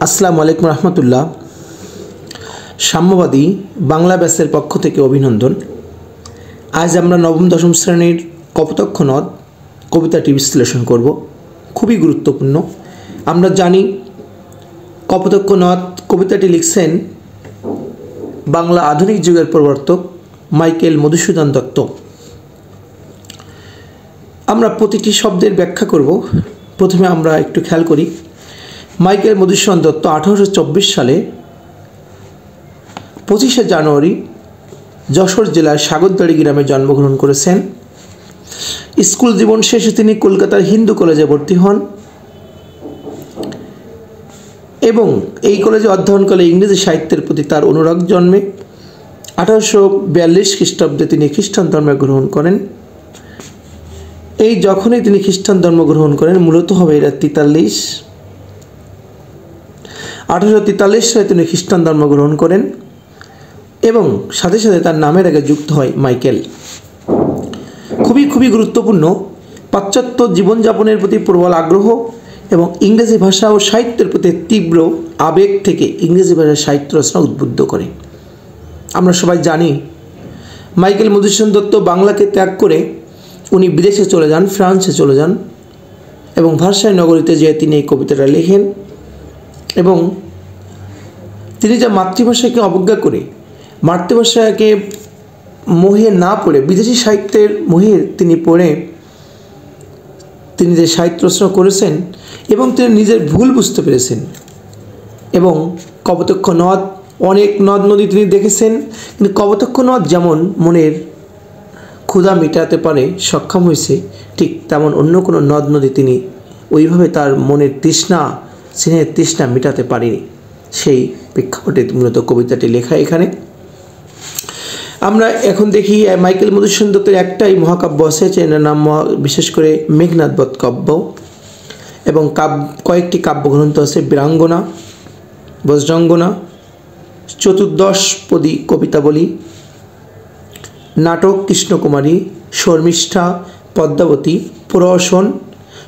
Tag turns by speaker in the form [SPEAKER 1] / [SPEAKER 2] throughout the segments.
[SPEAKER 1] আসসালামু আলাইকুম রহমতুল্লাহ। সাম্যবাদী বাংলা ব্যাসের পক্ষ থেকে অভিনন্দন। আজ আমরা নবম দশম শ্রেণীর কপোতাক্ষ নদ কবিতাটি বিশ্লেষণ করব। খুবই গুরুত্বপূর্ণ। আমরা জানি কপোতাক্ষ নদ কবিতাটি লিখছেন বাংলা আধুনিক যুগের প্রবর্তক মাইকেল মধুসূদন দত্ত। আমরা প্রতিটি শব্দের ব্যাখ্যা করব। প্রথমে আমরা একটু খেয়াল করি, মাইকেল মধুসূদন দত্ত 1824 সালে 25শে জানুয়ারি যশোর জেলার সাগরদাড়ি গ্রামে জন্মগ্রহণ করেছেন। স্কুল জীবন শেষে তিনি কলকাতার হিন্দু কলেজে ভর্তি হন এবং এই কলেজে অধ্যয়নকালে ইংরেজি সাহিত্যের প্রতি তার অনুরাগ জন্মে 1842 খ্রিস্টাব্দে তিনি খ্রিস্টান ধর্ম গ্রহণ করেন। এই যখনই তিনি খ্রিস্টান ধর্ম গ্রহণ করেন, মূলত হবে এটা 1843 সালে তিনি খ্রিস্টান ধর্ম গ্রহণ করেন এবং সাথে সাথে তার নামের আগে যুক্ত হয় মাইকেল। খুবই গুরুত্বপূর্ণ। পাশ্চাত্য জীবনযাপনের প্রতি প্রবল আগ্রহ এবং ইংরেজি ভাষা ও সাহিত্যের প্রতি তীব্র আবেগ থেকে ইংরেজি ভাষার সাহিত্য রচনা উদ্বুদ্ধ করে। আমরা সবাই জানি মাইকেল মধুসূদন দত্ত বাংলাকে ত্যাগ করে উনি বিদেশে চলে যান, ফ্রান্সে চলে যান এবং ভার্সাই নগরীতে যেয়ে তিনি এই কবিতাটা লেখেন এবং তিনি যা মাতৃভাষাকে অবজ্ঞা করে, মাতৃভাষাকে মোহে না পড়ে বিদেশি সাহিত্যের মোহে তিনি পড়ে তিনি যে সাহিত্য রচনা করেছেন এবং তিনি নিজের ভুল বুঝতে পেরেছেন এবং কপোতাক্ষ নদ, অনেক নদ নদী তিনি দেখেছেন, কিন্তু কপোতাক্ষ নদ যেমন মনের ক্ষুধা মেটাতে পারে সক্ষম হয়েছে, ঠিক তেমন অন্য কোনো নদ নদী তিনি ওইভাবে তার মনের তৃষ্ণা, স্নেহের তৃষ্ণা মেটাতে পারেনি। সেই প্রেক্ষাপটে মূলত কবিতাটি লেখা। এখানে আমরা এখন দেখি মাইকেল মধুসূদন দত্তের একটাই মহাকাব্য আছে, এর নাম বিশেষ করে মেঘনাদ বধ কাব্য এবং কয়েকটি কাব্যগ্রন্থ আছে, বীরাঙ্গনা, বজ্রাঙ্গনা, চতুর্দশপদী কবিতাবলী, নাটক কৃষ্ণকুমারী, শর্মিষ্ঠা, পদ্মাবতী, প্রহসন,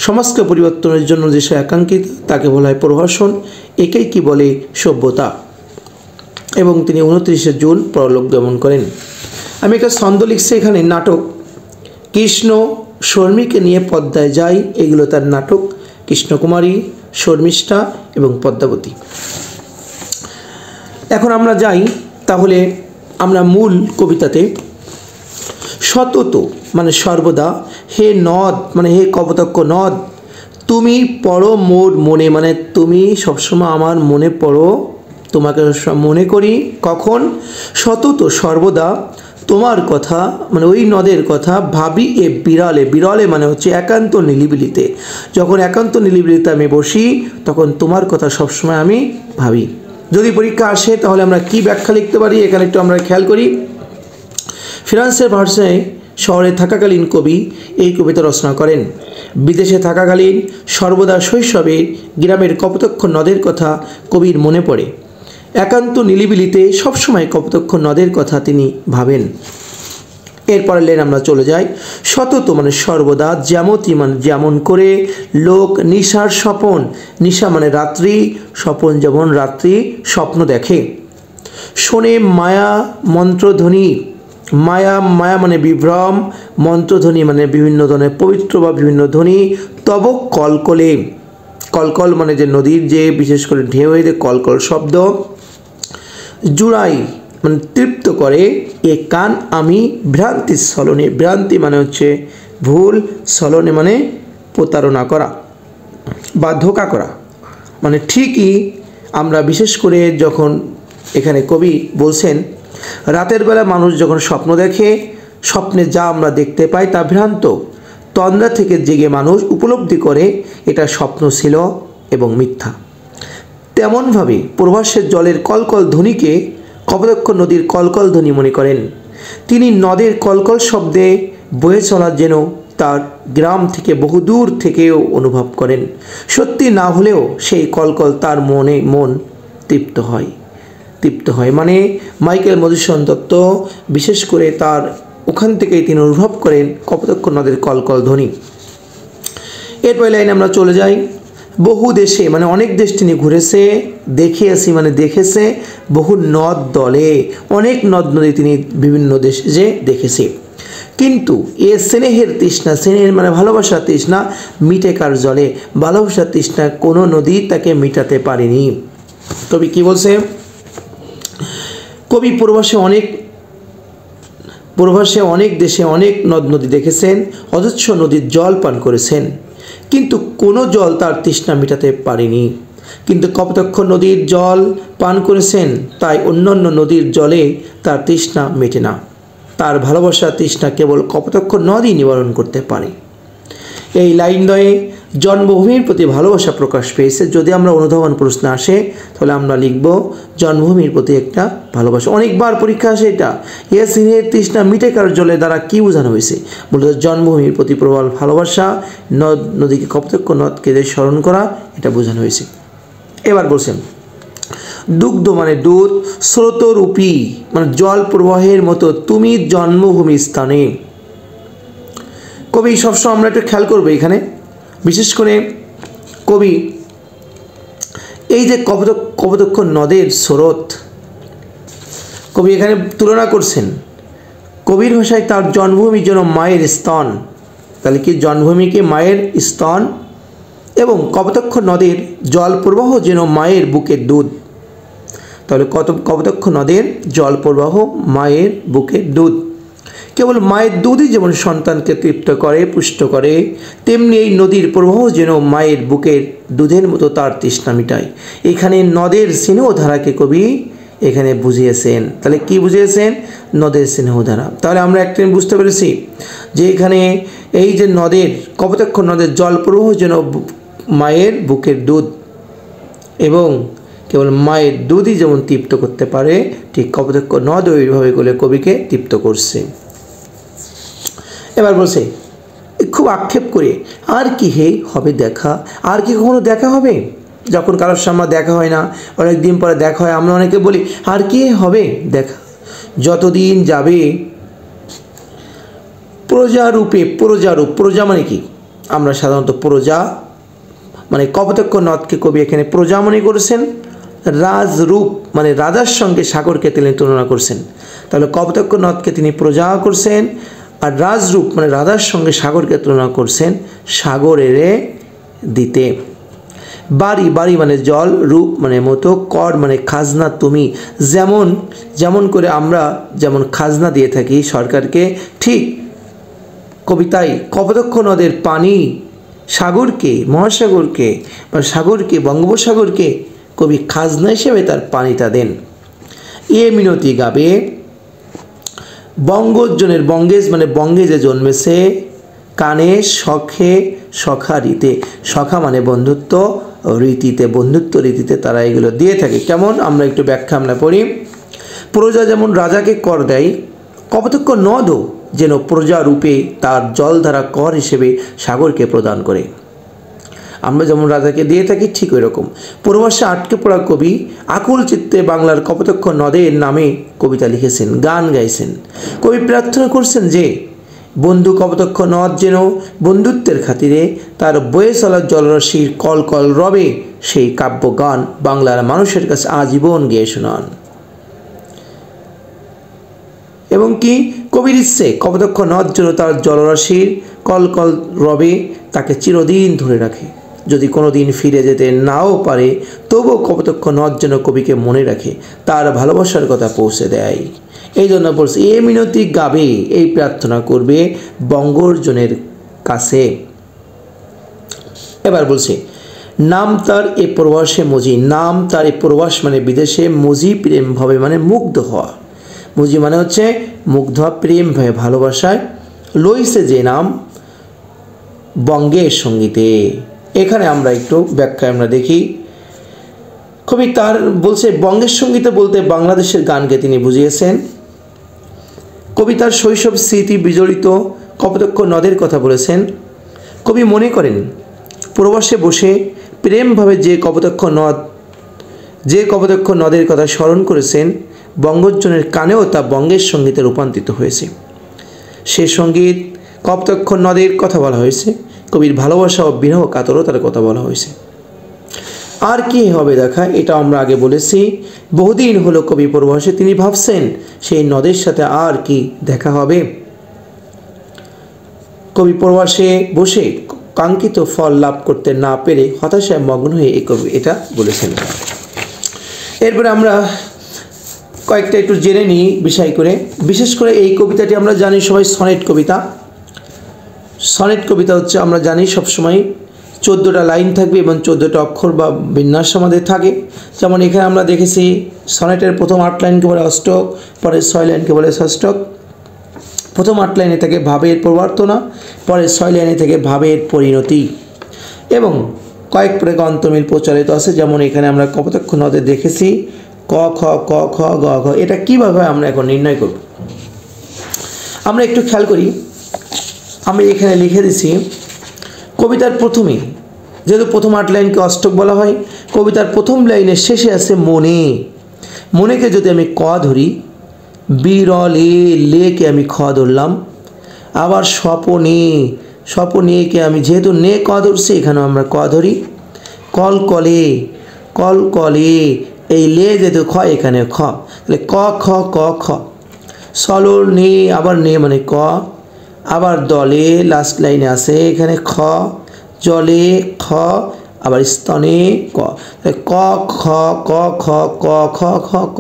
[SPEAKER 1] সমাজকে পরিবর্তনের জন্য যে সে একাঙ্কিত তাকে বলা হয় প্রহসন, একেই কি বলে সভ্যতা। এবং তিনি 29শে জুন পরলোক গমন করেন। আমি একটা ছন্দ লিখছি এখানে। নাটক কৃষ্ণ শর্মীকে নিয়ে পদ্মায় যাই, এগুলো তার নাটক। কৃষ্ণকুমারী, শর্মিষ্ঠা এবং পদ্মাবতী। এখন আমরা যাই তাহলে আমরা মূল কবিতাতে। সতত মানে সর্বদা, হে নদ মানে হে কপোতাক্ষ নদ, তুমি পড়ো মোর মনে, মানে তুমি সবসময় আমার মনে পড়ো, তোমাকে মনে করি। কখন? সতত সর্বদা তোমার কথা, মানে ওই নদের কথা ভাবি এ বিরলে। বিরলে মানে হচ্ছে একান্ত নিলিবিলিতে। যখন একান্ত নিলিবিলিতে আমি বসি তখন তোমার কথা সবসময় আমি ভাবি। যদি পরীক্ষা আসে তাহলে আমরা কি ব্যাখ্যা লিখতে পারি এখানে একটু আমরা খেয়াল করি। ফ্রান্সের ভার্সাই শহরে থাকাকালীন কবি এই কবিতা রচনা করেন। বিদেশে থাকাকালীন সর্বদা শৈশবে গ্রামের কপোতাক্ষ নদের কথা কবির মনে পড়ে। একান্ত নিলিবিলিতে সবসময় কপোতাক্ষ নদের কথা তিনি ভাবেন। এরপরে লেন আমরা চলে যাই। সতত মানে সর্বদা, যেমতি মানে যেমন করে, লোক নিশার স্বপন, নিশা মানে রাত্রি, স্বপন যেমন রাত্রি স্বপ্ন দেখে। শোনে মায়া মন্ত্রধ্বনি, মায়া মানে বিভ্রম, মন্ত্রধ্বনি মানে বিভিন্ন ধরনের পবিত্র বা বিভিন্ন ধ্বনি। তব কলকলে, কলকল মানে যে নদীর যে বিশেষ করে ঢেউয়ে যে কলকল শব্দ। জুড়াই মানে তৃপ্ত করে, এ কান আমি ভ্রান্তি ছলনে, ভ্রান্তি মানে হচ্ছে ভুল, ছলনে মানে প্রতারণা করা বা ধোঁকা করা। মানে ঠিকই আমরা বিশেষ করে যখন এখানে কবি বলছেন রাতের বেলা মানুষ যখন স্বপ্ন দেখে, স্বপ্নে যা আমরা দেখতে পাই তা ভ্রান্ত। তন্দ্রা থেকে জেগে মানুষ উপলব্ধি করে এটা স্বপ্ন ছিল এবং মিথ্যা। তেমনভাবে প্রবাসের জলের কলকল ধ্বনিকে কপোতাক্ষ নদীর কলকল ধ্বনি মনে করেন। তিনি নদের কলকল শব্দে বয়ে চলা যেন তার গ্রাম থেকে বহুদূর থেকেও অনুভব করেন। সত্যি না হলেও সেই কলকল তার মন তৃপ্ত হয়। মানে মাইকেল মধুসূদন দত্ত বিশেষ করে তার ওখান থেকেই তিনি অনুভব করেন কপোতাক্ষ নদের কলকল ধ্বনি। এরপর লাইনে আমরা চলে যাই। বহু দেশে মানে অনেক দেশ তিনি ঘুরেছে, দেখিয়েছি মানে দেখেছে, বহু নদ দলে অনেক নদ নদী তিনি বিভিন্ন দেশে যে দেখেছে। কিন্তু এ স্নেহের তৃষ্ণা, স্নেহের মানে ভালোবাসার তৃষ্ণা মিটে কার জলে, ভালোবাসার তৃষ্ণা কোনো নদী তাকে মিটাতে পারেনি। কবি কি বলছে? কবি প্রবাসে অনেক দেশে অনেক নদ নদী দেখেছেন, অজস্র নদীর জল পান করেছেন, কিন্তু কোনো জল তার তৃষ্ণা মেটাতে পারেনি। কিন্তু কপোতাক্ষ নদীর জল পান করেছেন, তাই অন্যান্য নদীর জলে তার তৃষ্ণা মেটে না। তার ভালোবাসার তৃষ্ণা কেবল কপোতাক্ষ নদই নিবারণ করতে পারে। এই লাইন দ্বয়ে জন্মভূমির প্রতি ভালোবাসা প্রকাশ পেয়েছে। যদি আমরা অনুধাবন প্রশ্ন আসে তাহলে আমরা লিখব জন্মভূমির প্রতি একটা ভালোবাসা। অনেকবার পরীক্ষা আসে এটা, এ স্নেহের তৃষ্ণা মিটে কার জলে দ্বারা কি বোঝানো হয়েছে? মূলত জন্মভূমির প্রতি প্রবল ভালোবাসা, নদ নদীকে কপোতাক্ষ নদকে স্মরণ করা, এটা বোঝানো হয়েছে। এবার বলছেন দুগ্ধ মানে দুধ, স্রোতরূপী মানে জল প্রবাহের মতো তুমি জন্মভূমি স্থানে। কবি সবসময় আমরা একটু খেয়াল করবো এখানে, বিশেষ করে কবি এই যে কপোতাক্ষ নদের স্রোত, কবি এখানে তুলনা করছেন। কবির ভাষায় তার জন্মভূমি যেন মায়ের স্তন, তাহলে কি জন্মভূমিকে মায়ের স্তন, এবং কপোতাক্ষ নদের জল প্রবাহ যেন মায়ের বুকের দুধ। তাহলে কপোতাক্ষ নদের জল প্রবাহ মায়ের বুকের দুধ। কেবল মায়ের দুধই যেমন সন্তানকে তৃপ্ত করে, পুষ্ট করে, তেমনি এই নদীর প্রবাহ যেন মায়ের বুকের দুধের মতো তার তৃষ্ণা মিটায়। এখানে নদের স্নেহধারাকে কবি এখানে বুঝিয়েছেন। তাহলে কি বুঝিয়েছেন? নদের স্নেহধারা। তাহলে আমরা একটা বুঝতে পেরেছি যে এখানে এই যে নদের কপোতাক্ষ নদের জল প্রবাহ যেন মায়ের বুকের দুধ, এবং কেবল মায়ের দুধই যেমন তৃপ্ত করতে পারে, ঠিক কপোতাক্ষ নদ ওইভাবে করে কবিকে তৃপ্ত করছে। এবার বলছে খুব আক্ষেপ করে, আর কি হে হবে দেখা? আর কি কখনো দেখা হবে? যখন কারোর সামনে দেখা হয় না, অনেক দিন পরে দেখা হয়, আমরা অনেকে বলি আর কি হবে দেখা? যতদিন যাবে প্রজারূপে, প্রজা মানে কি? আমরা সাধারণত প্রজা মানে কপোতাক্ষ নদকে কবি এখানে প্রজা মনে করেছেন। রাজরূপ মানে রাজার সঙ্গে সাগরকে তিনি তুলনা করছেন। তাহলে কপোতাক্ষ নদকে তিনি প্রজা করছেন, আর রাজরূপ মানে রাজার সঙ্গে সাগরকে তুলনা করছেন সাগরের দিতে। বাড়ি মানে জল, রূপ মানে মতো, কর মানে খাজনা তুমি। যেমন করে আমরা যেমন খাজনা দিয়ে থাকি সরকারকে, ঠিক কবিতায় কপোতাক্ষ নদের পানি সাগরকে, মহাসাগরকে বা সাগরকে, বঙ্গোপসাগরকে কবি খাজনা হিসেবে তার পানিটা দেন। এ মিনতি গাবে বঙ্গজনের, বঙ্গেজ মানে বঙ্গে যে জন্মেছে, কানে শখে সখা রীতে, সখা মানে বন্ধুত্ব, রীতিতে বন্ধুত্ব রীতিতে তারা এগুলো দিয়ে থাকে। কেমন? আমরা একটু ব্যাখ্যা আমরা পড়ি। প্রজা যেমন রাজাকে কর দেয়, কপোতাক্ষ নদও যেন প্রজা রূপে তার জলধারা কর হিসেবে সাগরকে প্রদান করে। আমরা যেমন রাজাকে দিয়ে থাকি ঠিক ওই রকম। প্রবাসে আটকে পড়া কবি আকুল চিত্তে বাংলার কপোতাক্ষ নদের নামে কবিতা লিখেছেন, গান গাইছেন। কবি প্রার্থনা করছেন যে বন্ধু কপোতাক্ষ নদ যেন বন্ধুত্বের খাতিরে তার বয়ে চলা জলরাশির কল কল রবে সেই কাব্য গান বাংলার মানুষের কাছে আজীবন গেয়ে শোনান। এবং কি কবির ইচ্ছে কপোতাক্ষ নদ যেন তার জলরাশির কল কল রবে তাকে চিরদিন ধরে রাখে। যদি কোনো দিন ফিরে যেতে নাও পারে, তবুও কপোতাক্ষ নদ যেন কবিকে মনে রাখে, তার ভালোবাসার কথা পৌঁছে দেয়। এই জন্য বলছে এ মিনতি গাবে, এই প্রার্থনা করবে বঙ্গজনের কাছে। এবার বলছে নাম তার এ প্রবাসে মজি, নাম তার এ প্রবাস মানে বিদেশে, মজি প্রেম ভাবে মানে মুগ্ধ হওয়া, মজি মানে হচ্ছে মুগ্ধ হওয়া, প্রেম ভাবে ভালোবাসায়, লইছে যে নাম বঙ্গের সঙ্গীতে। এখানে আমরা একটু ব্যাখ্যায় আমরা দেখি। কবি তার বলছে বঙ্গের সঙ্গীতে বলতে বাংলাদেশের গানকে তিনি বুঝিয়েছেন। কবি তার শৈশব স্মৃতি বিজড়িত কপোতাক্ষ নদের কথা বলেছেন। কবি মনে করেন প্রবাসে বসে প্রেমভাবে যে কপোতাক্ষ নদের কথা স্মরণ করেছেন, বঙ্গজনের কানেও তা বঙ্গের সঙ্গীতে রূপান্তরিত হয়েছে। সে সঙ্গীত কপোতাক্ষ নদের কথা বলা হয়েছে, কবির ভালোবাসা ও বিরহ কাতরতার কথা বলা হয়েছে। আর কি হবে দেখা, এটা আমরা আগে বলেছি। বহুদিন হলো কবি প্রবাসে, তিনি ভাবছেন সেই নদের সাথে আর কি দেখা হবে। কবি প্রবাসে বসে কাঙ্ক্ষিত ফল লাভ করতে না পেরে হতাশায় মগ্ন হয়ে এই কবি এটা বলেছেন। এরপরে আমরা কয়েকটা একটু জেনে নিই বিষয় করে। বিশেষ করে এই কবিতাটি আমরা জানি সবাই সনেট কবিতা। সনেট কবিতা হচ্ছে আমরা জানি সবসময় 14টা লাইন থাকবে এবং 14টা অক্ষর বা বিন্যাস আমাদের থাকে। যেমন এখানে আমরা দেখেছি সনেটের প্রথম 8 লাইনকে বলে অষ্টক, পরের 6 লাইনকে বলে ষষ্ঠক। প্রথম 8 লাইনে থেকে ভাবের প্রবর্তনা, পরের 6 লাইনে থেকে ভাবের পরিণতি এবং কয়েক প্রকার অন্তর্মিল প্রচারিত আছে। যেমন এখানে আমরা কপোতাক্ষ নদে দেখেছি ক খ ক খ গ ঘ। এটা কীভাবে আমরা এখন নির্ণয় করব, আমরা একটু খেয়াল করি। আমি এখানে লিখে দিছি কবিতার প্রথমে, যেহেতু প্রথম 8 লাইনকে অষ্টক বলা হয়, কবিতার প্রথম লাইনের শেষে আছে মনে। মনেকে যদি আমি ক ধরি, বিরলে লেকে আমি খ ধরলাম, আবার স্বপনে, স্বপনেকে আমি যেহেতু নে ক ধরছি এখানেও আমরা ক ধরি। কলকলে, কলকলে এই লে যেহেতু খ এখানে খ, তাহলে ক খ ক খ। সলর নে, আবার নে মানে ক, আবার দলে লাস্ট লাইনে আছে এখানে খ, জলে খ, আবার স্তনে ক, ক খ ক খ ক খ খ ক।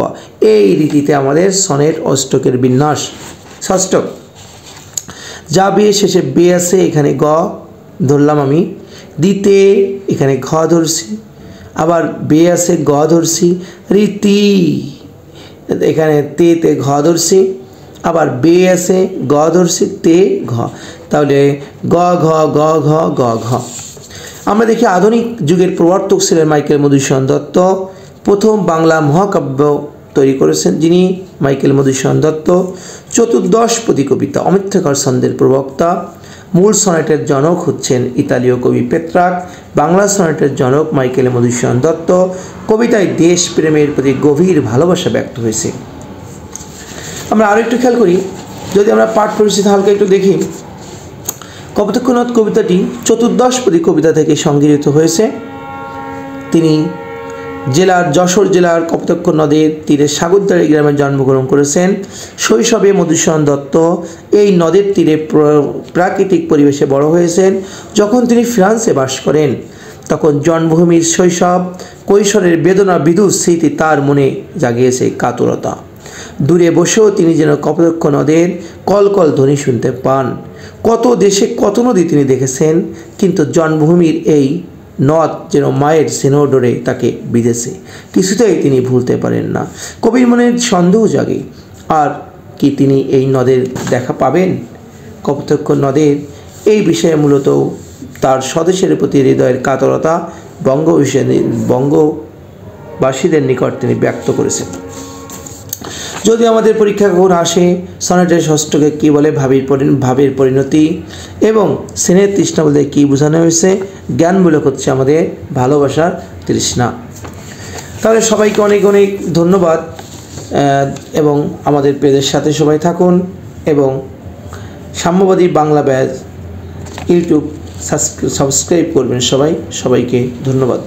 [SPEAKER 1] এই রীতিতে আমাদের সনেট অষ্টকের বিন্যাস। ষষ্ঠক যাবে, শেষে বে আছে এখানে গ ধরলাম আমি, দিতে এখানে ঘ ধরছি, আবার বে আছে গ ধরছি, রীতি এখানে তে ঘ ধরছি, আবার বে আছে গ ধরছি, তে ঘ, তাহলে গ ঘ গ ঘ গ ঘ। আমরা দেখি আধুনিক যুগের প্রবর্তক ছিলেন মাইকেল মধুসূদন দত্ত। প্রথম বাংলা মহাকাব্য তৈরি করেছেন যিনি, মাইকেল মধুসূদন দত্ত। চতুর্দশপদী কবিতা অমিত্রাক্ষর ছন্দের প্রবক্তা। মূল সনেটের জনক হচ্ছেন ইতালীয় কবি পেত্রাক। বাংলা সনেটের জনক মাইকেল মধুসূদন দত্ত। কবিতায় দেশপ্রেমের প্রতি গভীর ভালোবাসা ব্যক্ত হয়েছে। আমরা আরও একটু খেয়াল করি, যদি আমরা পাঠ পরিচিতি হালকা একটু দেখি, কপোতাক্ষ নদ কবিতাটি চতুর্দশপদী কবিতা থেকে সংগৃহীত হয়েছে। তিনি যশোর জেলার কপোতাক্ষ নদের তীরে সাগরদাড়ি গ্রামে জন্মগ্রহণ করেছেন। শৈশবে মধুসূদন দত্ত এই নদের তীরে প্রাকৃতিক পরিবেশে বড় হয়েছেন। যখন তিনি ফ্রান্সে বাস করেন তখন জন্মভূমির শৈশব কৈশোরের বেদনা বিদুর স্মৃতি তার মনে জাগিয়েছে কাতরতা। দূরে বসেও তিনি যেন কপোতাক্ষ নদের কলকল ধ্বনি শুনতে পান। কত দেশে কত নদী তিনি দেখেছেন, কিন্তু জন্মভূমির এই নদ যেন মায়ের স্নেহ ডোরে তাকে বিঁধেছে, কিছুতেই তিনি ভুলতে পারেন না। কবির মনে সন্দেহ জাগে, আর কি তিনি এই নদের দেখা পাবেন? কপোতাক্ষ নদের এই বিষয়ে মূলত তার স্বদেশের প্রতি হৃদয়ের কাতরতা বঙ্গবাসীদের নিকট তিনি ব্যক্ত করেছেন। যদি আমাদের পরীক্ষা কখন আসে সনেটের ষষ্ঠকে কী বলে, ভাবের পরিণতি এবং স্নেহের তৃষ্ণা বলতে কী বোঝানো হয়েছে, জ্ঞানমূলক হচ্ছে আমাদের ভালোবাসার তৃষ্ণা। তাহলে সবাইকে অনেক অনেক ধন্যবাদ এবং আমাদের পেজের সাথে সবাই থাকুন এবং সাম্যবাদী বাংলা ব্যাচ ইউটিউব সাবস্ক্রাইব করবেন সবাইকে ধন্যবাদ।